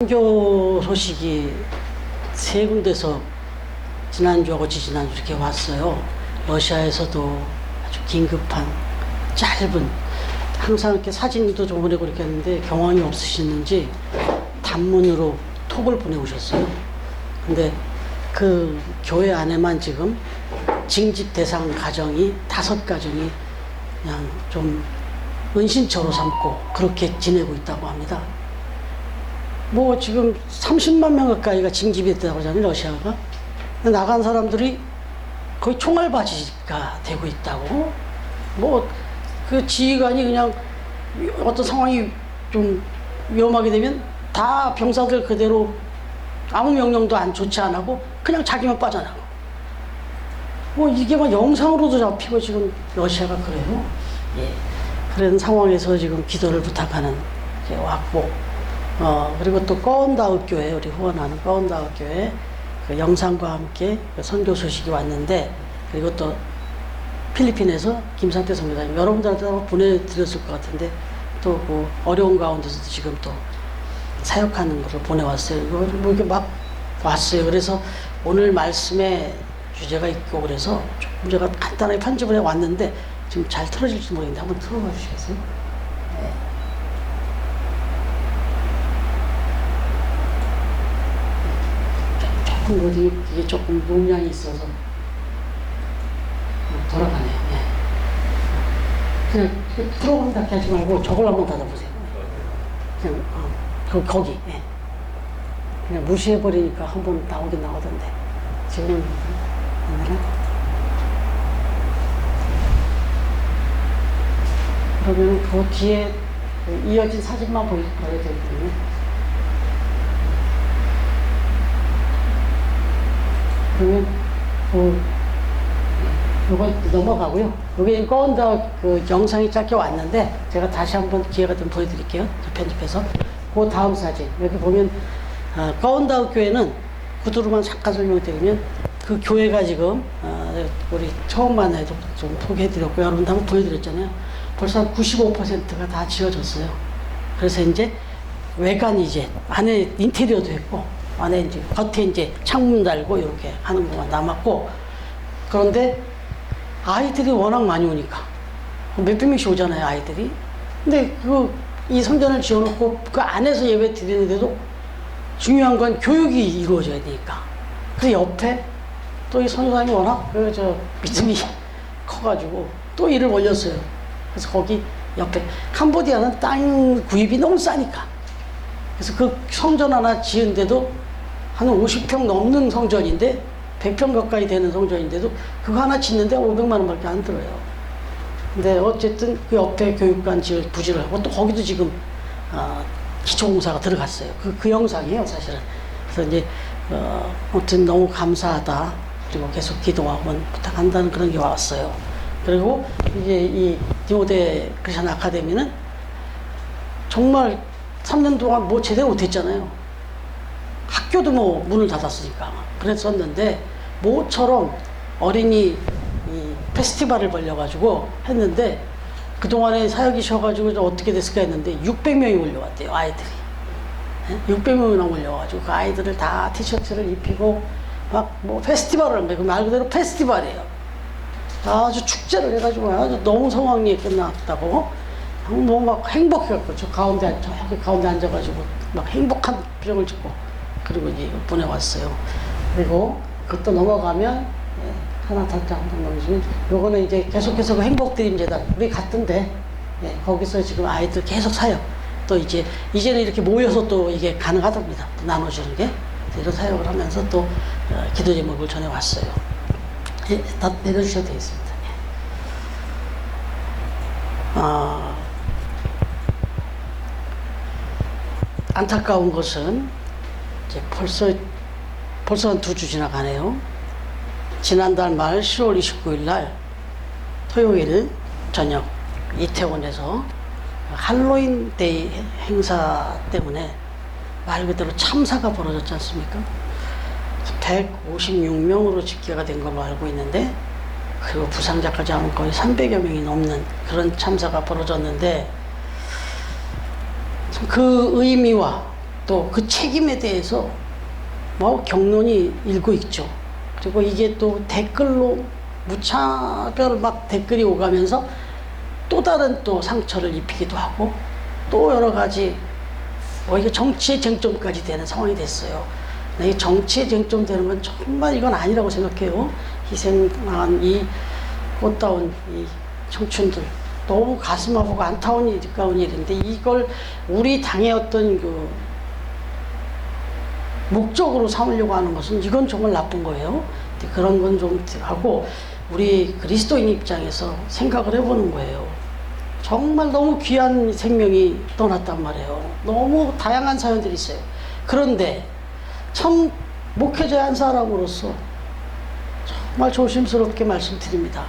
선교 소식이 세 군데서 지난주하고 지지난주 이렇게 왔어요. 러시아에서도 아주 긴급한 짧은, 항상 이렇게 사진도 좀 보내고 이렇게 했는데 경황이 없으시는지 단문으로 톡을 보내오셨어요. 근데 그 교회 안에만 지금 징집 대상 가정이 5가정이 그냥 좀 은신처로 삼고 그렇게 지내고 있다고 합니다. 뭐 지금 30만 명 가까이가 징집이 됐다고 하잖아요, 러시아가. 나간 사람들이 거의 총알바지가 되고 있다고. 뭐 그 지휘관이 그냥 어떤 상황이 좀 위험하게 되면 다 병사들 그대로 아무 명령도 좋지 안 하고 그냥 자기만 빠져나가고. 뭐 이게 막 영상으로도 잡히고 지금 러시아가 그래요. 예. 그런 상황에서 지금 기도를 부탁하는 게 왔고, 그리고 또 꺼운다우 교회, 우리 후원하는 꺼운다우 교회 그 영상과 함께 그 선교 소식이 왔는데, 그리고 또 필리핀에서 김상태 선교사님, 여러분들한테 아마 보내드렸을 것 같은데 또 그 어려운 가운데서도 지금 또 사역하는 것을 보내왔어요. 뭐 이렇게 막 왔어요. 그래서 오늘 말씀에 주제가 있고 그래서 조금 제가 간단하게 편집을 해 왔는데 지금 잘 틀어질지 모르겠는데 한번 틀어봐 주시겠어요? 네. 조금 어디 이게 조금 용량이 있어서 돌아가네요. 네. 그냥 프로그램 닫게 하지 말고 저걸 한번 닫아보세요. 그냥 거기. 네. 그냥 무시해버리니까 한번 나오긴 나오던데 지금은 안 되나? 그러면 그 뒤에 이어진 사진만 보여드릴게요. 그러면 요거 넘어가고요. 여기 꺼운다우 그 영상이 짧게 왔는데 제가 다시 한번 기회가 되면 보여드릴게요. 편집해서. 그 다음 사진. 여기 보면 꺼운다우 교회는 구두로만 잠깐 설명드리면 그 교회가 지금 우리 처음 만나도 좀 소개해드렸고 여러분도 한번 보여드렸잖아요. 벌써 한 95%가 다 지어졌어요. 그래서 이제 외관 이제 안에 인테리어도 했고 안에 이제 겉에 이제 창문 달고 이렇게 하는 것만 남았고, 그런데 아이들이 워낙 많이 오니까 몇백 명씩 오잖아요, 아이들이. 근데 이 성전을 지어놓고 그 안에서 예배 드리는데도 중요한 건 교육이 이루어져야 되니까. 그 옆에 또 이 선교사님이 워낙 믿음이 커가지고 또 일을 올렸어요. 그래서 거기 옆에 캄보디아는 땅 구입이 너무 싸니까. 그래서 그 성전 하나 지은데도 한 50평 넘는 성전인데 100평 가까이 되는 성전인데도 그거 하나 짓는데 500만 원밖에 안 들어요. 근데 어쨌든 그 옆에 교육관 부지를 하고 또 거기도 지금 기초공사가 들어갔어요. 그 영상이에요, 사실은. 그래서 이제 아무튼 너무 감사하다. 그리고 계속 기도하고 부탁한다는 그런 게 왔어요. 그리고 이제 이 디모데 크리스천 아카데미는 정말 3년 동안 뭐 제대로 못했잖아요. 학교도 뭐 문을 닫았으니까 그랬었는데 모처럼 어린이 이 페스티벌을 벌려가지고 했는데 그동안에 사역이 쉬어가지고 어떻게 됐을까 했는데 600명이 몰려왔대요, 아이들이. 600명이나 몰려가지고 그 아이들을 다 티셔츠를 입히고 막 뭐 페스티벌을 한 거예요. 말 그대로 페스티벌이에요. 아주 축제를 해가지고 아주 너무 성황리에 끝났다고. 뭐 막 행복해갖고 저기 가운데 앉아가지고 막 행복한 표정을 짓고 그리고 이제 보내왔어요. 그리고 그것도 넘어가면 하나 단장 한번 넘기면 요거는 이제 계속해서 행복드림재단 우리 갔던데 거기서 지금 아이들 계속 사역 또 이제는 이렇게 모여서 또 이게 가능하답니다. 나눠주는 게 이런 사역을 하면서 또 기도 제목을 전해왔어요. 다 내려주셔도 되겠습니다. 안타까운 것은 이제 벌써 한 2주 지나가네요. 지난달 말 10월 29일 날 토요일 저녁 이태원에서 할로윈 데이 행사 때문에 말 그대로 참사가 벌어졌지 않습니까? 156명으로 집계가 된 걸로 알고 있는데, 그리고 부상자까지 하면 거의 300여 명이 넘는 그런 참사가 벌어졌는데, 그 의미와 또 그 책임에 대해서 뭐 경론이 일고 있죠. 그리고 이게 또 댓글로 무차별 막 댓글이 오가면서 또 다른 또 상처를 입히기도 하고 또 여러 가지 뭐 이게 정치의 쟁점까지 되는 상황이 됐어요. 이 정치의 쟁점 되는 건 정말 이건 아니라고 생각해요. 희생한 이 꽃다운 이 청춘들 너무 가슴 아프고 안타까운 일인데 이걸 우리 당의 어떤 그 목적으로 삼으려고 하는 것은 이건 정말 나쁜 거예요. 그런 건 좀 하고 우리 그리스도인 입장에서 생각을 해보는 거예요. 정말 너무 귀한 생명이 떠났단 말이에요. 너무 다양한 사연들이 있어요. 그런데 참 목회자 한 사람으로서 정말 조심스럽게 말씀드립니다.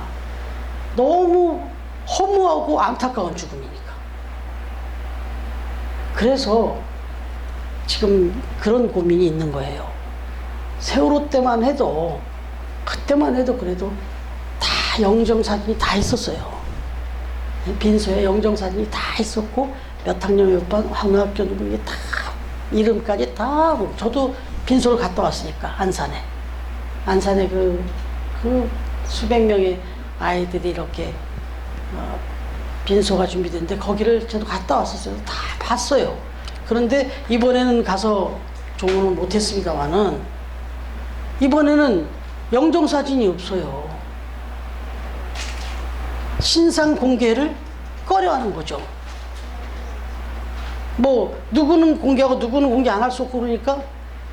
너무 허무하고 안타까운 죽음이니까. 그래서 지금 그런 고민이 있는 거예요. 세월호 때만 해도 그때만 해도 그래도 다 영정사진이 다 있었어요. 빈소에 영정사진이 다 있었고 몇 학년 몇 반 학교 누구 다 이름까지 다 저도 빈소를 갔다 왔으니까 안산에 그 수백 명의 아이들이 이렇게 빈소가 준비됐는데 거기를 저도 갔다 왔었어요. 다 봤어요. 그런데 이번에는 가서 조문을 못했습니다만은 이번에는 영정사진이 없어요. 신상 공개를 꺼려하는 거죠. 뭐 누구는 공개하고 누구는 공개 안 할 수 없고 그러니까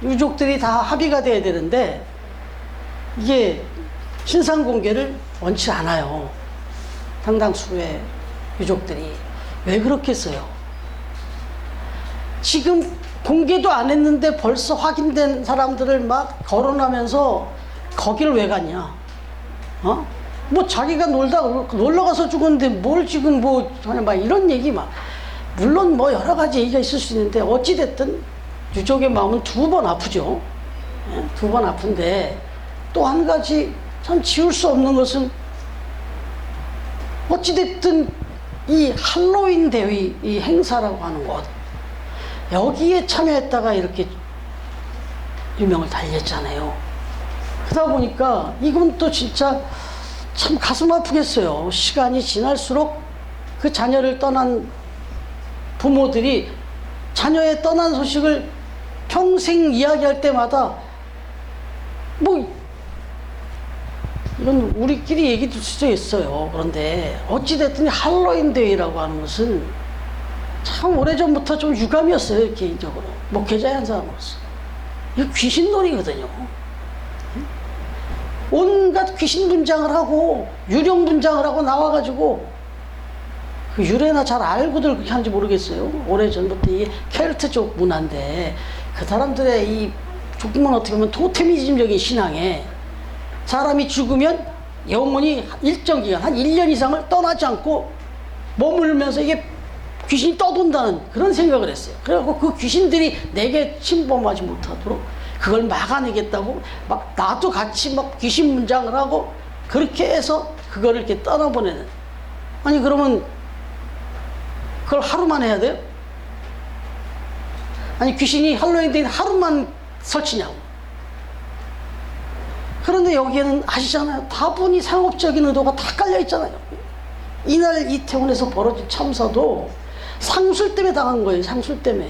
유족들이 다 합의가 돼야 되는데 이게 신상 공개를 원치 않아요. 상당수의 유족들이. 왜 그렇겠어요? 지금 공개도 안 했는데 벌써 확인된 사람들을 막 거론하면서 거기를 왜 갔냐? 뭐 자기가 놀러 가서 죽었는데 뭘 지금 뭐 하냐 막 이런 얘기 막. 물론 뭐 여러 가지 얘기가 있을 수 있는데 어찌됐든 유족의 마음은 두 번 아프죠. 두 번 아픈데 또 한 가지 참 지울 수 없는 것은 어찌됐든 이 할로윈 대회 이 행사라고 하는 것 여기에 참여했다가 이렇게 유명을 달렸잖아요. 그러다 보니까 이건 또 진짜 참 가슴 아프겠어요. 시간이 지날수록 그 자녀를 떠난 부모들이 자녀의 떠난 소식을 평생 이야기할 때마다 뭐 이건 우리끼리 얘기 될 수도 있어요. 그런데 어찌됐든 할로윈 데이라고 하는 것은 참 오래전부터 좀 유감이었어요. 개인적으로 목회자의 한 사람으로서. 이거 귀신놀이거든요. 온갖 귀신 분장을 하고 유령 분장을 하고 나와가지고 그 유래나 잘 알고들 그렇게 하는지 모르겠어요. 오래전부터 이게 켈트족 문화인데 그 사람들의 이 죽으면 어떻게 보면 토테미즘적인 신앙에 사람이 죽으면 영혼이 일정 기간 한 1년 이상을 떠나지 않고 머물면서 이게 귀신이 떠돈다는 그런 생각을 했어요. 그래갖고 그 귀신들이 내게 침범하지 못하도록 그걸 막아내겠다고 막 나도 같이 막 귀신 문장을 하고 그렇게 해서 그거를 이렇게 떠나보내는. 아니 그러면 그걸 하루만 해야 돼요? 아니 귀신이 할로윈데이 하루만 설치냐고. 그런데 여기에는 아시잖아요. 다분히 상업적인 의도가 다 깔려 있잖아요. 이날 이태원에서 벌어진 참사도 상술 때문에 당한 거예요. 상술 때문에.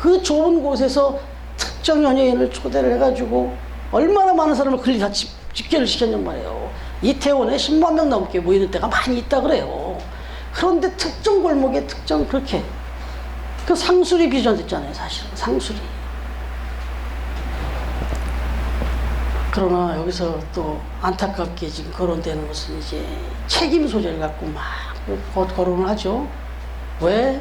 그 좁은 곳에서 특정 연예인을 초대를 해가지고 얼마나 많은 사람을 걸리 다 집결을 시켰냔 말이에요. 이태원에 10만 명 넘게 모이는 때가 많이 있다 그래요. 그런데 특정 골목에 특정 그렇게 그 상술이 비전됐잖아요. 사실은 상술이. 그러나 여기서 또 안타깝게 지금 거론되는 것은 이제 책임 소재를 갖고 막 거론을 하죠. 왜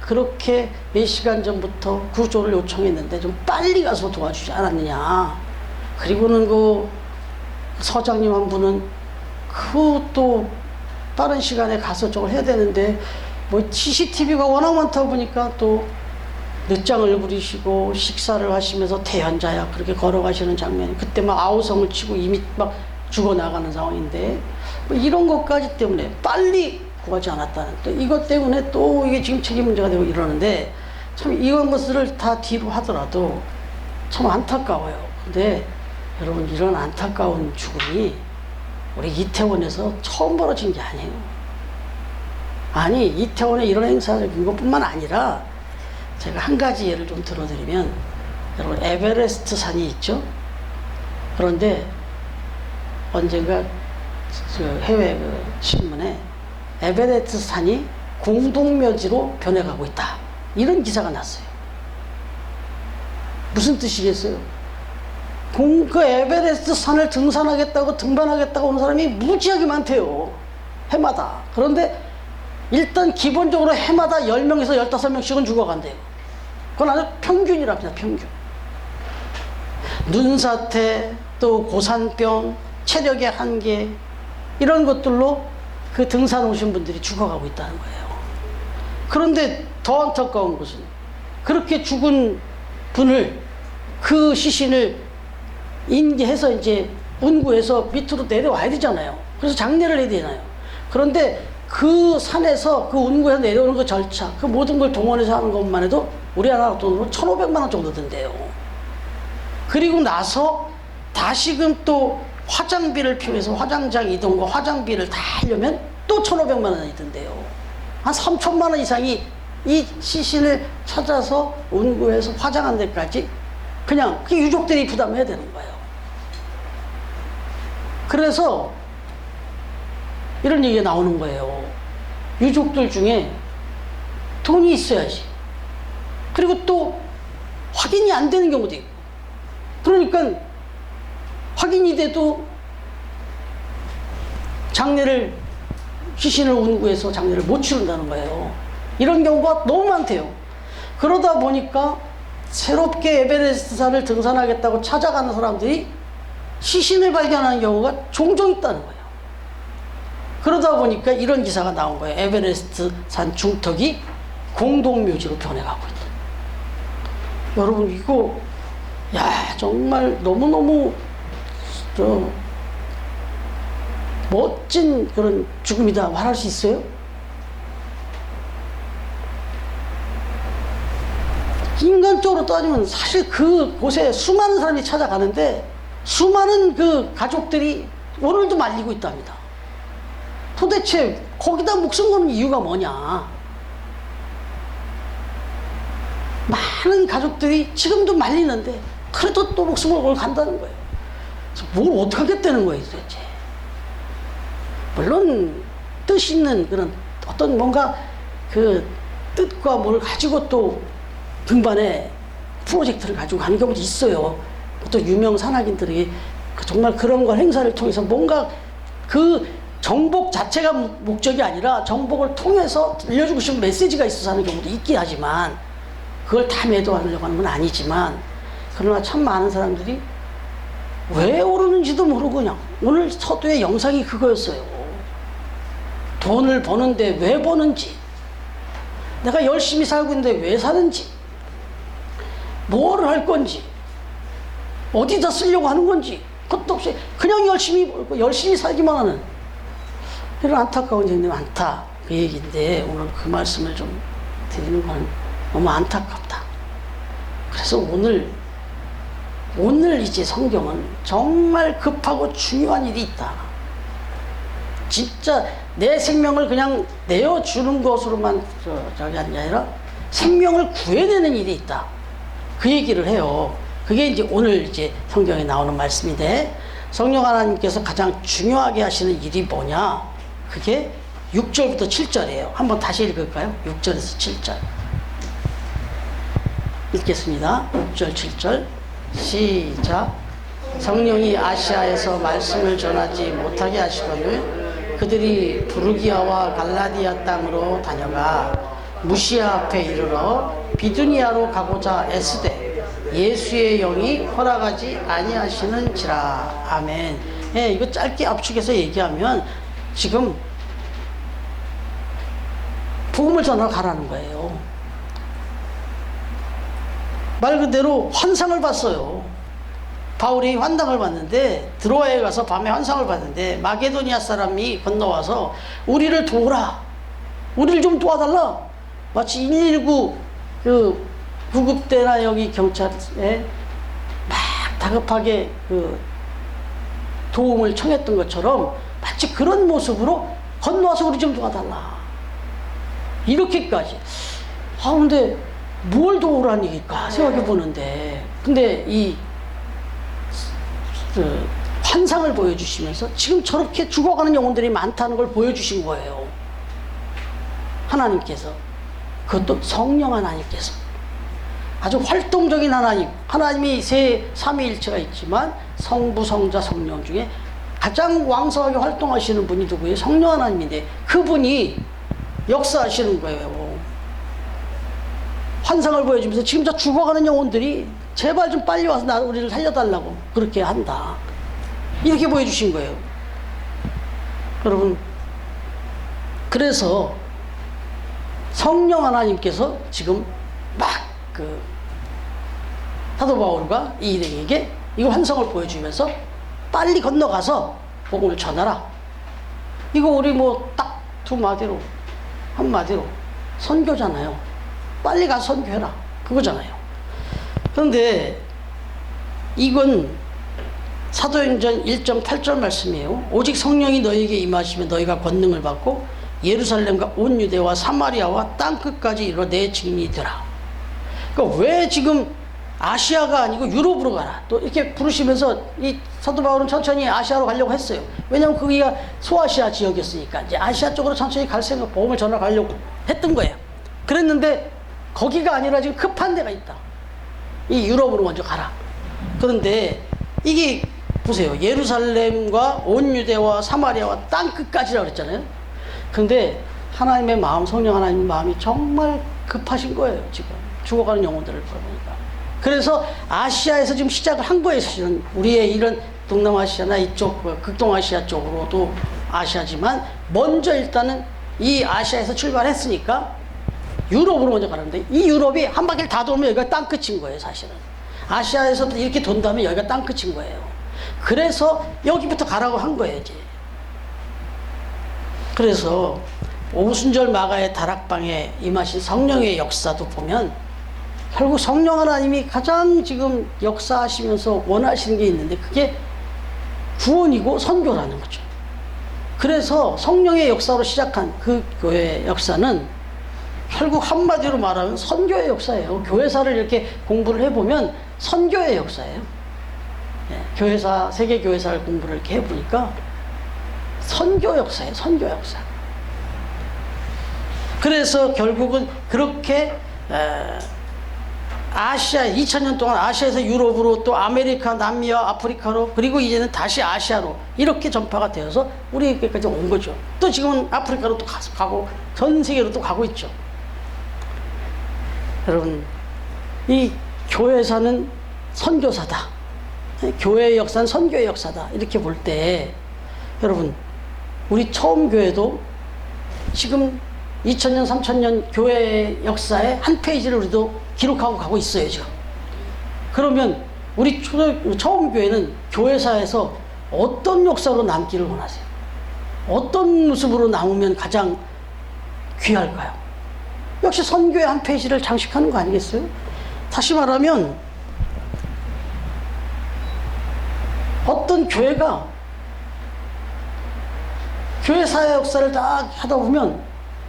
그렇게 몇 시간 전부터 구조를 요청했는데 좀 빨리 가서 도와주지 않았느냐. 그리고는 그 서장님 한 분은 그 또 빠른 시간에 가서 저걸 해야 되는데 뭐 CCTV가 워낙 많다 보니까 또 늦장을 부리시고 식사를 하시면서 대현자야 그렇게 걸어가시는 장면이 그때 막 아우성을 치고 이미 막 죽어나가는 상황인데 뭐 이런 것까지 때문에 빨리 구하지 않았다는 또 이것 때문에 또 이게 지금 책임 문제가 되고 이러는데 참 이런 것을 다 뒤로 하더라도 참 안타까워요. 근데 여러분, 이런 안타까운 죽음이 우리 이태원에서 처음 벌어진 게 아니에요. 아니, 이태원에 이런 행사를 이것뿐만 아니라 제가 한 가지 예를 좀 들어드리면, 여러분 에베레스트 산이 있죠? 그런데 언젠가 그 해외 그 신문에 에베레스트 산이 공동묘지로 변해가고 있다, 이런 기사가 났어요. 무슨 뜻이겠어요? 그 에베레스트 산을 등산하겠다고 등반하겠다고 오는 사람이 무지하게 많대요, 해마다. 그런데 일단 기본적으로 해마다 10명에서 15명씩은 죽어간대요. 그건 아주 평균이랍니다, 평균. 눈사태, 또 고산병, 체력의 한계, 이런 것들로 그 등산 오신 분들이 죽어가고 있다는 거예요. 그런데 더 안타까운 것은, 그렇게 죽은 분을, 그 시신을 인계해서 이제 운구해서 밑으로 내려와야 되잖아요. 그래서 장례를 해야 되잖아요. 그런데 그 산에서 그 운구해서 내려오는 그 절차, 그 모든 걸 동원해서 하는 것만 해도 우리나라 돈으로 1,500만 원 정도 든대요. 그리고 나서 다시금 또 화장비를 필요해서 화장장 이동과 화장비를 다 하려면 또 1,500만 원이 든대요. 한 3천만 원 이상이 이 시신을 찾아서 운구해서 화장한 데까지 그냥 그 유족들이 부담해야 되는 거예요. 그래서 이런 얘기가 나오는 거예요. 유족들 중에 돈이 있어야지, 그리고 또 확인이 안 되는 경우도 있고, 그러니까 확인이 돼도 장례를, 시신을 운구해서 장례를 못 치른다는 거예요. 이런 경우가 너무 많대요. 그러다 보니까 새롭게 에베레스트산을 등산하겠다고 찾아가는 사람들이 시신을 발견하는 경우가 종종 있다는 거예요. 그러다 보니까 이런 기사가 나온 거예요. 에베레스트 산 중턱이 공동묘지로 변해가고 있다. 여러분, 이거 정말 너무너무 멋진 그런 죽음이다 말할 수 있어요? 인간적으로 따지면 사실 그곳에 수많은 사람이 찾아가는데 수많은 그 가족들이 오늘도 말리고 있답니다. 도대체 거기다 목숨 거는 이유가 뭐냐? 많은 가족들이 지금도 말리는데 그래도 또 목숨을 걸고 간다는 거예요. 뭘 어떻게 하겠다는 거예요, 도대체. 물론 뜻 있는 그런 어떤 뭔가 그 뜻과 뭘 가지고 또 등반에 프로젝트를 가지고 가는 경우도 있어요. 또 유명 산악인들이 정말 그런 걸 행사를 통해서 뭔가 그 정복 자체가 목적이 아니라 정복을 통해서 들려주고 싶은 메시지가 있어서 하는 경우도 있긴 하지만, 그걸 다 매도하려고 하는 건 아니지만, 그러나 참 많은 사람들이 왜 오르는지도 모르고 그냥, 오늘 서두의 영상이 그거였어요. 돈을 버는데 왜 버는지, 내가 열심히 살고 있는데 왜 사는지, 뭘 할 건지, 어디다 쓰려고 하는 건지, 그것도 없이 그냥 열심히 벌고 열심히 살기만 하는 이런 안타까운 점이 많다, 그 얘기인데, 오늘 그 말씀을 좀 드리는 건 너무 안타깝다. 그래서 오늘 이제 성경은 정말 급하고 중요한 일이 있다. 진짜 내 생명을 그냥 내어주는 것으로만 저기 아니라 생명을 구해내는 일이 있다, 그 얘기를 해요. 그게 이제 오늘 이제 성경에 나오는 말씀인데, 성령 하나님께서 가장 중요하게 하시는 일이 뭐냐? 그게 6절부터 7절이에요. 한번 다시 읽을까요? 6절에서 7절. 읽겠습니다. 6절, 7절. 시작. 성령이 아시아에서 말씀을 전하지 못하게 하시거늘 그들이 부르기아와 갈라디아 땅으로 다녀가 무시아 앞에 이르러 비두니아로 가고자 애쓰되 예수의 영이 허락하지 아니하시는지라. 아멘. 예, 이거 짧게 압축해서 얘기하면 지금 복음을 전하러 가라는 거예요. 말 그대로 환상을 봤어요. 바울이 환상을 봤는데, 드로아에 가서 밤에 환상을 봤는데 마게도니아 사람이 건너와서 우리를 도우라, 우리를 좀 도와달라, 마치 119 그 구급대나 여기 경찰에 막 다급하게 그 도움을 청했던 것처럼 마치 그런 모습으로 건너와서 우리 좀 도와달라. 이렇게까지. 근데 뭘 도우라는 얘기일까 생각해 보는데, 근데 이 환상을 보여주시면서 지금 저렇게 죽어가는 영혼들이 많다는 걸 보여주신 거예요. 하나님께서. 그것도 성령 하나님께서. 아주 활동적인 하나님. 하나님이 삼위일체가 있지만 성부, 성자, 성령 중에 가장 왕성하게 활동하시는 분이 누구예요? 성령 하나님인데 그분이 역사하시는 거예요. 환상을 보여주면서 지금 저 죽어가는 영혼들이 제발 좀 빨리 와서 우리를 살려달라고 그렇게 한다. 이렇게 보여주신 거예요. 여러분, 그래서 성령 하나님께서 지금 막 사도 바울과 이 일행에게 이 환상을 보여주면서 빨리 건너가서 복음을 전하라. 이거 우리 뭐 딱 한마디로 선교잖아요. 빨리 가서 선교해라. 그거잖아요. 그런데 이건 사도행전 1.8절 말씀이에요. 오직 성령이 너희에게 임하시면 너희가 권능을 받고 예루살렘과 온 유대와 사마리아와 땅끝까지 이르러 내 증인이 되라. 그러니까 왜 지금 아시아가 아니고 유럽으로 가라. 또 이렇게 부르시면서 이 사도 바울은 천천히 아시아로 가려고 했어요. 왜냐하면 거기가 소아시아 지역이었으니까 이제 아시아 쪽으로 천천히 갈 생각, 복음을 전하가려고 했던 거예요. 그랬는데 거기가 아니라 지금 급한 데가 있다. 이 유럽으로 먼저 가라. 그런데 이게 보세요. 예루살렘과 온 유대와 사마리아와 땅끝까지라고 그랬잖아요. 그런데 하나님의 마음, 성령 하나님의 마음이 정말 급하신 거예요. 지금 죽어가는 영혼들을 보니까. 그래서 아시아에서 지금 시작을 한 거예요. 사실은 우리의 이런 동남아시아나 이쪽 극동아시아 쪽으로도 아시아지만 먼저 일단은 이 아시아에서 출발했으니까 유럽으로 먼저 가는데 이 유럽이 한 바퀴를 다 돌면 여기가 땅끝인 거예요. 사실은 아시아에서 이렇게 돈 다음에 여기가 땅끝인 거예요. 그래서 여기부터 가라고 한 거예요. 이제. 그래서 오순절 마가의 다락방에 임하신 성령의 역사도 보면 결국 성령 하나님이 가장 지금 역사하시면서 원하시는 게 있는데 그게 구원이고 선교라는 거죠. 그래서 성령의 역사로 시작한 그 교회의 역사는 결국 한마디로 말하면 선교의 역사예요. 교회사를 이렇게 공부를 해보면 선교의 역사예요. 교회사, 세계 교회사를 공부를 이렇게 해보니까 선교 역사예요. 선교 역사. 그래서 결국은 그렇게 아시아 2000년 동안 아시아에서 유럽으로 또 아메리카, 남미와 아프리카로 그리고 이제는 다시 아시아로 이렇게 전파가 되어서 우리에게까지 온 거죠. 또 지금은 아프리카로 또 가고 전 세계로 또 가고 있죠. 여러분, 이 교회사는 선교사다. 교회의 역사는 선교의 역사다. 이렇게 볼 때 여러분, 우리 처음 교회도 지금 2000년, 3000년 교회 역사의 한 페이지를 우리도 기록하고 가고 있어요, 지금. 그러면 우리 처음 교회는 교회사에서 어떤 역사로 남기를 원하세요? 어떤 모습으로 남으면 가장 귀할까요? 역시 선교의 한 페이지를 장식하는 거 아니겠어요? 다시 말하면 어떤 교회가 교회사의 역사를 다 하다 보면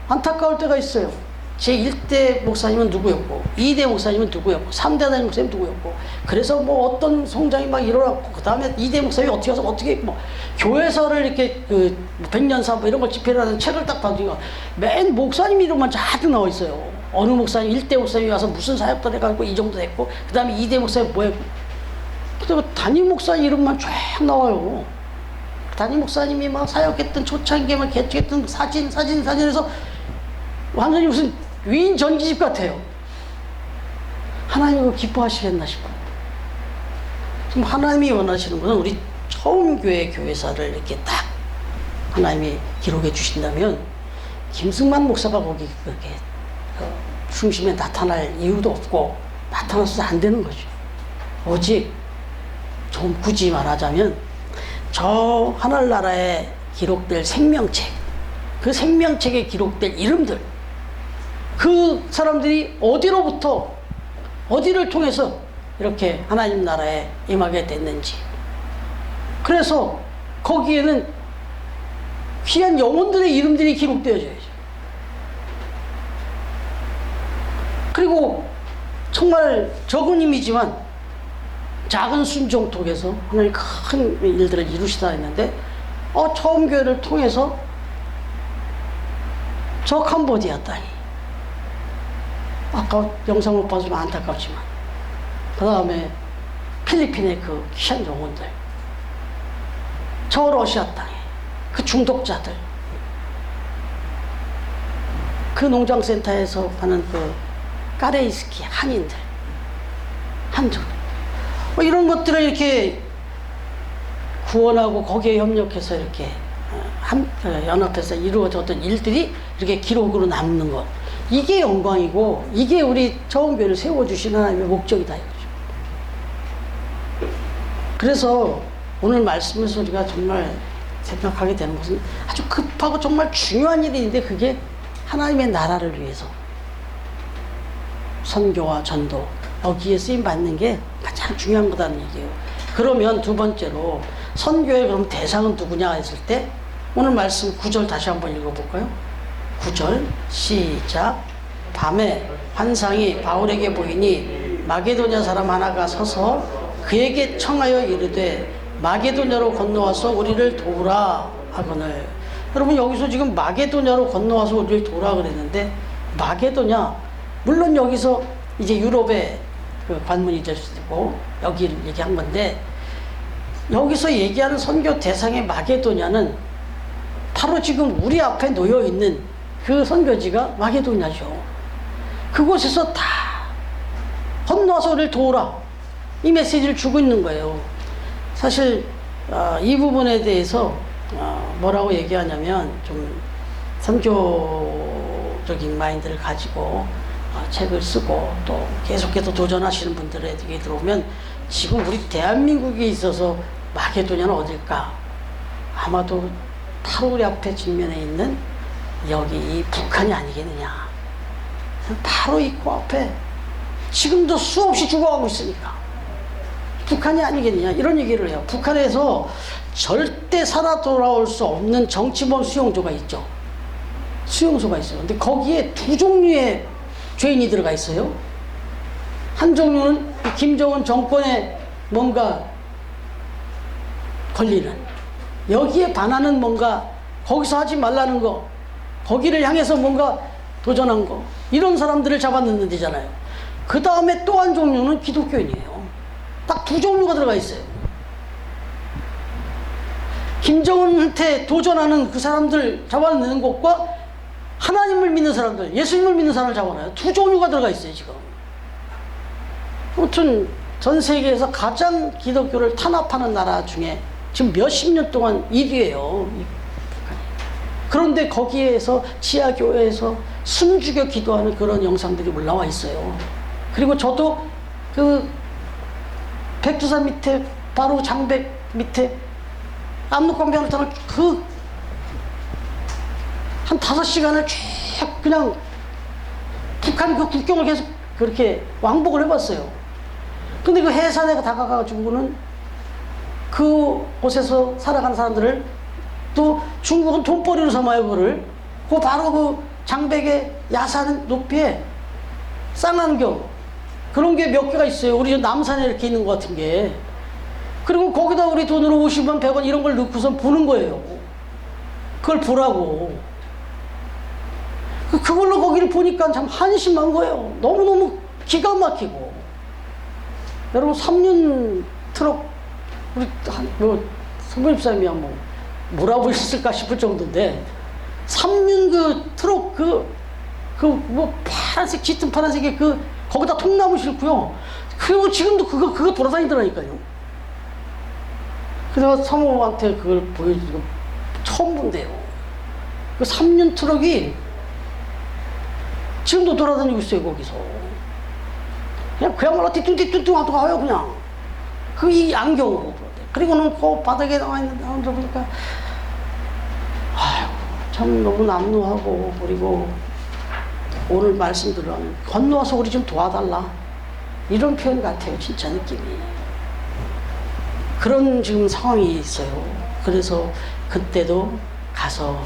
안타까울 때가 있어요. 제1대 목사님은 누구였고 2대 목사님은 누구였고 3대 단임 목사님은 누구였고 그래서 뭐 어떤 성장이 막 일어났고 그 다음에 2대 목사님이 어떻게 해서 어떻게 뭐 교회사를 이렇게 그 백년사 뭐 이런 걸 집필을 하는 책을 딱 봐도 맨 목사님 이름만 자주 나와 있어요. 어느 목사님 1대 목사님이 와서 무슨 사역도 해가지고 이 정도 됐고 그 다음에 2대 목사님 뭐 했고 그다음에 단임 목사님 이름만 쫙 나와요. 단임 목사님이 막 사역했던 초창기에 개최했던 사진에서 완전히 무슨 위인 전기집 같아요. 하나님이 그거 기뻐하시겠나 싶어요. 지금 하나님이 원하시는 것은 우리 처음 교회 교회사를 이렇게 딱 하나님이 기록해 주신다면 김승만 목사가 거기 그렇게 중심에 나타날 이유도 없고 나타나서도 안 되는 거죠. 오직 좀 굳이 말하자면 저 하늘나라에 기록될 생명책, 그 생명책에 기록될 이름들, 그 사람들이 어디로부터 어디를 통해서 이렇게 하나님 나라에 임하게 됐는지. 그래서 거기에는 귀한 영혼들의 이름들이 기록되어져야죠. 그리고 정말 적은 힘이지만 작은 순종통에서 하나님 큰 일들을 이루시다 했는데 처음 교회를 통해서 저 캄보디아 땅이, 아까 영상 못 봐서 좀 안타깝지만, 그 다음에 필리핀의 그 귀한 영혼들, 저 러시아 땅에 그 중독자들, 그 농장센터에서 파는 그 까레이스키 한인들, 한족, 이런 것들을 이렇게 구원하고 거기에 협력해서 이렇게 연합해서 이루어졌던 일들이 이렇게 기록으로 남는 것, 이게 영광이고 이게 우리 처음교회를 세워주신 하나님의 목적이다 이거죠. 그래서 오늘 말씀에서 우리가 정말 생각하게 되는 것은 아주 급하고 정말 중요한 일인데, 그게 하나님의 나라를 위해서 선교와 전도, 여기에 쓰임 받는 게 가장 중요한 거다는 얘기예요. 그러면 두 번째로 선교의 그럼 대상은 누구냐 했을 때, 오늘 말씀 9절 다시 한번 읽어볼까요? 9절 시작. 밤에 환상이 바울에게 보이니 마게도냐 사람 하나가 서서 그에게 청하여 이르되 마게도냐로 건너와서 우리를 도우라 하거늘. 여러분, 여기서 지금 마게도냐로 건너와서 우리를 도우라 그랬는데, 마게도냐, 물론 여기서 이제 유럽의 그 관문이 될 수도 있고 여기를 얘기한 건데, 여기서 얘기하는 선교 대상의 마게도냐는 바로 지금 우리 앞에 놓여 있는 그 선교지가 마게도냐죠. 그곳에서 다 건너와서 우리를 도우라, 이 메시지를 주고 있는 거예요. 사실 이 부분에 대해서 뭐라고 얘기하냐면, 좀 선교적인 마인드를 가지고 책을 쓰고 또 계속해서 도전하시는 분들의 얘기 들어오면, 지금 우리 대한민국에 있어서 마게도냐는 어딜까? 아마도 바로 우리 앞에 직면에 있는 여기 이 북한이 아니겠느냐. 바로 이 코앞에 지금도 수없이 죽어가고 있으니까 북한이 아니겠느냐, 이런 얘기를 해요. 북한에서 절대 살아 돌아올 수 없는 정치범 수용소가 있죠. 수용소가 있어요. 근데 거기에 두 종류의 죄인이 들어가 있어요. 한 종류는 김정은 정권에 뭔가 걸리는, 여기에 반하는 뭔가, 거기서 하지 말라는 거, 거기를 향해서 뭔가 도전한 거, 이런 사람들을 잡아넣는 데잖아요. 그 다음에 또 한 종류는 기독교인이에요. 딱 두 종류가 들어가 있어요. 김정은한테 도전하는 그 사람들 잡아넣는 곳과 하나님을 믿는 사람들, 예수님을 믿는 사람을 잡아놔요. 두 종류가 들어가 있어요, 지금. 아무튼 전 세계에서 가장 기독교를 탄압하는 나라 중에 지금 몇십 년 동안 1위예요. 그런데 거기에서 지하교회에서 숨죽여 기도하는 그런 영상들이 올라와 있어요. 그리고 저도 그 백두산 밑에, 바로 장백 밑에 압록강변을 타는 그 한 5시간을 쭉 그냥 북한 그 국경을 계속 그렇게 왕복을 해봤어요. 근데 그 해산에 다가가가지고는 그곳에서 살아가는 사람들을, 또 중국은 돈벌이로 삼아요. 그거를 그 바로 그 장백의 야산 높이에 쌍안경, 그런 게 몇 개가 있어요. 우리 남산에 이렇게 있는 것 같은 게. 그리고 거기다 우리 돈으로 50원 100원 이런 걸 넣고서 보는 거예요. 그걸 보라고. 그걸로 거기를 보니까 참 한심한 거예요. 너무너무 기가 막히고. 여러분, 3년 트럭, 우리 성모집사님이야 뭐라고 했을까 싶을 정도인데, 3년 그 트럭 뭐 파란색, 짙은 파란색의 거기다 통나무 싣고요. 그리고 지금도 그거 돌아다니더라니까요. 그래서 사모한테 그걸 보여주고 처음 본대요. 그 3년 트럭이 지금도 돌아다니고 있어요, 거기서. 그야말로 뒤뚱뒤뚱 하고 가요, 그냥. 이 안경으로. 그리고는 그 바닥에 나와 있는 사람들 보니까, 아이고, 참 너무 남루하고, 그리고 오늘 말씀 들으면 건너와서 우리 좀 도와달라. 이런 표현 같아요. 진짜 느낌이. 그런 지금 상황이 있어요. 그래서 그때도 가서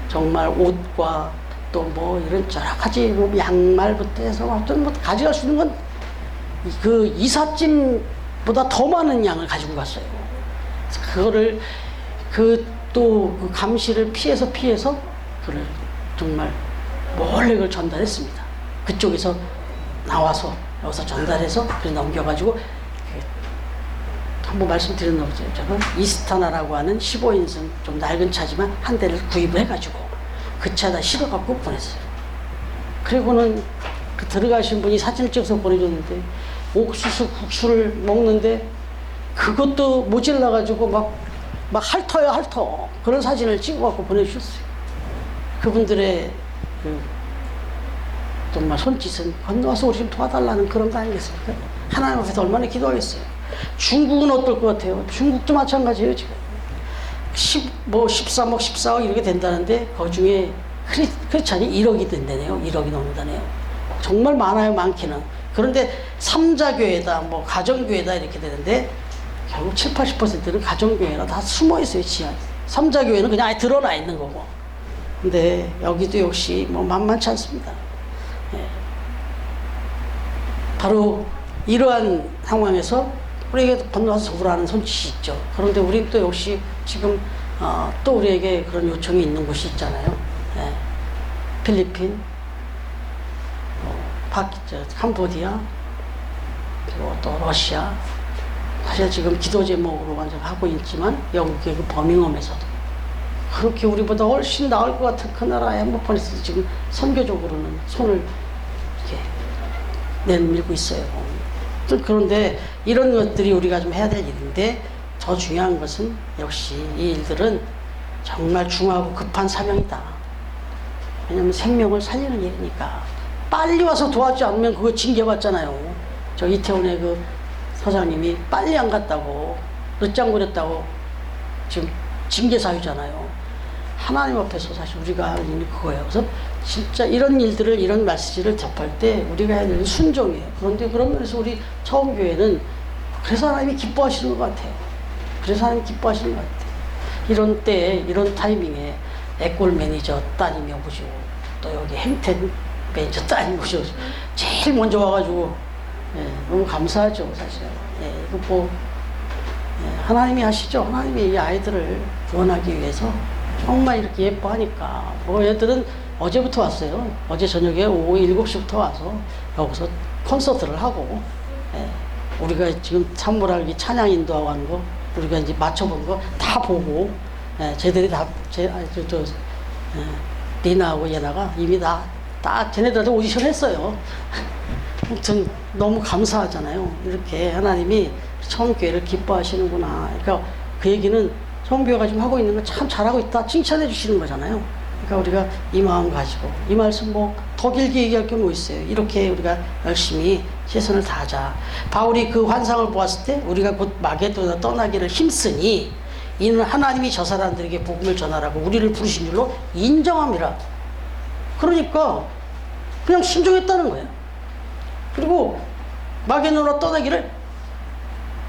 정말 옷과 또 뭐 이런 여러 가지 뭐 양말부터 해서 어떤 뭐 가져갈 수 있는 건 그 이삿짐보다 더 많은 양을 가지고 갔어요. 그거를 또 그 감시를 피해서 그를 정말 몰래 그걸 전달했습니다. 그쪽에서 나와서 여기서 전달해서 그래 넘겨가지고 한번 말씀드렸나 보죠. 저는 이스타나라고 하는 15인승 좀 낡은 차지만 한 대를 구입을 해가지고 그 차에다 실어갖고 보냈어요. 그리고는 그 들어가신 분이 사진을 찍어서 보내줬는데 옥수수 국수를 먹는데 그것도 모질라가지고 막 핥어요 핥어. 그런 사진을 찍어갖고 보내주셨어요. 그분들의 정말 손짓은 건너와서 우리 좀 도와달라는 그런 거 아니겠습니까? 하나님 앞에서 얼마나 기도하겠어요. 중국은 어떨 것 같아요? 중국도 마찬가지예요 지금. 13억 14억 이렇게 된다는데 그 중에 크리스찬이 1억이 된다네요. 1억이 넘는다네요. 정말 많아요. 많기는. 그런데 3자 교회다 뭐 가정교회다 이렇게 되는데 결국 7, 80%는 가정교회라 다 숨어있어요. 지하에. 3자 교회는 그냥 아예 드러나 있는 거고. 근데 여기도 역시 뭐 만만치 않습니다. 예. 바로 이러한 상황에서 우리에게 건너와서 도우라는 손짓이 있죠. 그런데 우리는 또 역시 지금 또 우리에게 그런 요청이 있는 곳이 있잖아요. 예. 필리핀, 캄보디아, 그리고 또 러시아. 사실 지금 기도 제목으로 완전 하고 있지만 영국의 그 버밍엄에서도 그렇게 우리보다 훨씬 나을 것 같은 그 나라 핸드폰에서도 지금 선교적으로는 손을 이렇게 내밀고 있어요. 그런데 이런 것들이 우리가 좀 해야 될 일인데 더 중요한 것은 역시 이 일들은 정말 중하고 급한 사명이다. 왜냐하면 생명을 살리는 일이니까 빨리 와서 도와주지 않으면 그거 징계받잖아요. 저 이태원의 그 서장님이 빨리 안 갔다고 늦장거렸다고 지금 징계 사유잖아요. 하나님 앞에서 사실 우리가 할 일이 그거예요. 그래서 진짜 이런 일들을 이런 메시지를 접할 때 우리가 해야 되는 순종이에요. 그런데 그런 면에서 우리 처음 교회는 그래서 하나님이 기뻐하시는 것 같아요. 그래서 하나님이 기뻐하시는 것 같아요. 이런 때에 이런 타이밍에 에꼴 매니저 따님이 오시고 또 여기 행텐 매니저 따님이 오시고 제일 먼저 와가지고 예, 너무 감사하죠 사실. 예, 이거 뭐 예, 하나님이 하시죠. 하나님이 이 아이들을 구원하기 위해서 정말 이렇게 예뻐하니까 뭐 얘들은 어제부터 왔어요. 어제 저녁에 오후 7시부터 와서 여기서 콘서트를 하고 예, 우리가 지금 산모라기 찬양 인도하고 하는 거 우리가 이제 맞춰본 거 다 보고 예, 쟤들이 리나하고 예나가 이미 다 쟤네들한테 오디션 했어요. 아무튼 너무 감사하잖아요. 이렇게 하나님이 처음교회를 기뻐하시는구나. 그러니까 그 얘기는 처음교회가 지금 하고 있는 거 참 잘하고 있다 칭찬해 주시는 거잖아요. 그러니까 우리가 이 마음 가지고 이 말씀 뭐 더 길게 얘기할 게 뭐 있어요. 이렇게 우리가 열심히 최선을 다하자. 바울이 그 환상을 보았을 때 우리가 곧 마게도나 떠나기를 힘쓰니 이는 하나님이 저 사람들에게 복음을 전하라고 우리를 부르신 줄로 인정함이라. 그러니까 그냥 순종했다는 거예요. 그리고 마게도나 떠나기를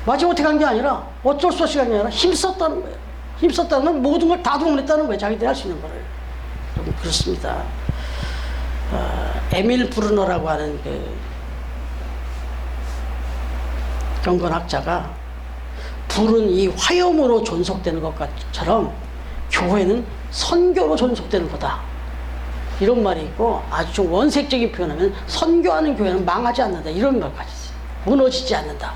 마지못해 간 게 아니라 어쩔 수 없이 간 게 아니라 힘썼다는 거예요. 힘썼다는 건 모든 걸 다 동원했다는 거예요. 자기들이 할 수 있는 거를. 좀 그렇습니다. 에밀 브루너라고 하는 그 경건학자가 불은 이 화염으로 존속되는 것처럼 교회는 선교로 존속되는 거다. 이런 말이 있고 아주 좀 원색적인 표현하면 선교하는 교회는 망하지 않는다. 이런 말까지 있어요. 무너지지 않는다.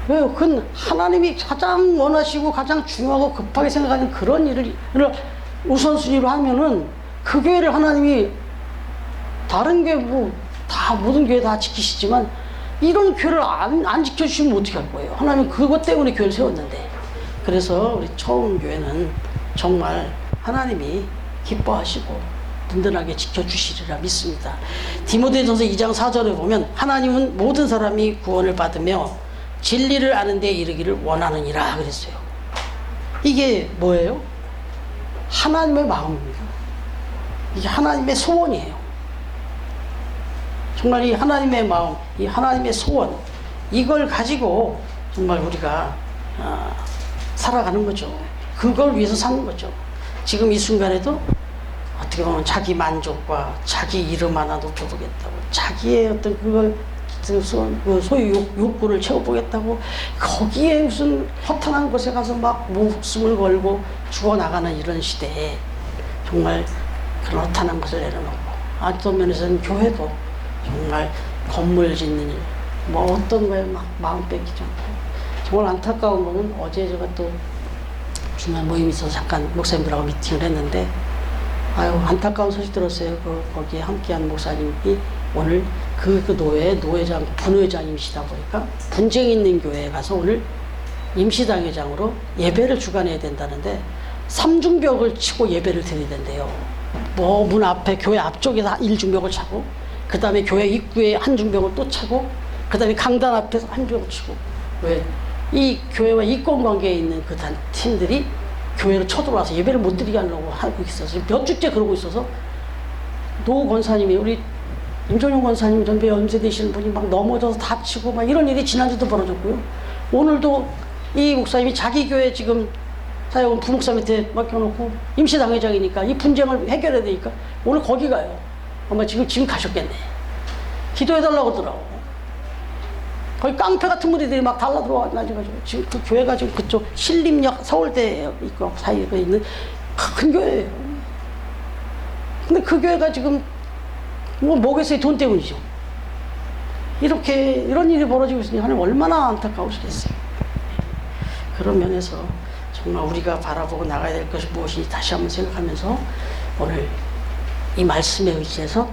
왜요? 그건 하나님이 가장 원하시고 가장 중요하고 급하게 생각하는 그런 일을 우선순위로 하면은 그 교회를 하나님이 다른 교회 뭐 다 모든 교회 다 지키시지만 이런 교회를 안 지켜주시면 어떻게 할 거예요? 하나님 그것 때문에 교회를 세웠는데. 그래서 우리 처음 교회는 정말 하나님이 기뻐하시고 든든하게 지켜주시리라 믿습니다. 디모데전서 2장 4절에 보면 하나님은 모든 사람이 구원을 받으며 진리를 아는 데 이르기를 원하느니라 그랬어요. 이게 뭐예요? 하나님의 마음입니다. 이게 하나님의 소원이에요. 정말 이 하나님의 마음, 이 하나님의 소원, 이걸 가지고 정말 우리가 살아가는 거죠. 그걸 위해서 사는 거죠. 지금 이 순간에도 어떻게 보면 자기 만족과 자기 이름 하나 높여보겠다고, 자기의 어떤 그걸 소유 욕구를 채워보겠다고, 거기에 무슨 허탄한 곳에 가서 막 목숨을 걸고 죽어나가는 이런 시대에 정말 그런 허탄한 것을 내려놓고, 어떤 면에서는 교회도 정말 건물 짓는 일, 뭐 어떤 거에 막 마음 뺏기지 않고, 정말 안타까운 거는 어제 제가 또 중요한 모임이 있어서 잠깐 목사님들하고 미팅을 했는데, 아유, 안타까운 소식 들었어요. 거기에 함께한 목사님이 오늘 그 노회장, 분회장님이시다 보니까 분쟁 있는 교회에 가서 오늘 임시당회장으로 예배를 주관해야 된다는데, 삼중벽을 치고 예배를 드려야 된대요. 뭐 문 앞에, 교회 앞쪽에다 1중벽을 차고, 그 다음에 교회 입구에 한 중벽을 또 차고, 그 다음에 강단 앞에서 한 중벽을 치고. 왜? 이 교회와 이권관계에 있는 그 팀들이 교회를 쳐들어와서 예배를 못 드리게 하려고 하고 있어서 몇 주째 그러고 있어서, 노 권사님이, 우리 임종용 권사님 전배 연세되시는 분이 막 넘어져서 다치고 막 이런 일이 지난주도 벌어졌고요. 오늘도 이 목사님이 자기 교회 지금 사역은 부목사 밑에 맡겨놓고 임시당회장이니까 이 분쟁을 해결해야 되니까 오늘 거기 가요. 아마 지금 가셨겠네. 기도해달라고 하더라고. 거기 깡패 같은 분들이 막 달라 들어와가지고 지금 그 교회가 지금 그쪽 신림역 서울대 있고 사이에 있는 큰 교회예요. 근데 그 교회가 지금 뭐 뭐겠어요? 돈 때문이죠. 이런 일이 벌어지고 있으니 하나님 얼마나 안타까우시겠어요. 그런 면에서 정말 우리가 바라보고 나가야 될 것이 무엇인지 다시 한번 생각하면서 오늘 이 말씀에 의지해서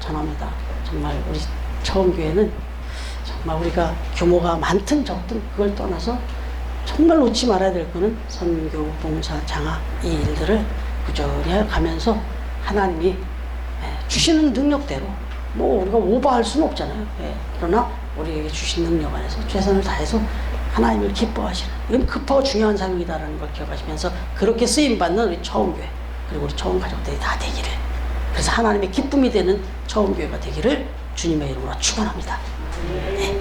전합니다. 정말 우리 처음교회는 정말 우리가 규모가 많든 적든 그걸 떠나서 정말 놓지 말아야 될 거는 선교, 봉사, 장학 이 일들을 꾸준히 가면서 하나님이 주시는 능력대로, 뭐 우리가 오버할 수는 없잖아요. 그러나 우리에게 주신 능력 안에서 최선을 다해서 하나님을 기뻐하시는, 이건 급하고 중요한 사명이다라는 걸 기억하시면서 그렇게 쓰임받는 우리 처음교회, 그리고 우리 처음 가족들이 다 되기를, 그래서 하나님의 기쁨이 되는 처음교회가 되기를 주님의 이름으로 축원합니다. 네.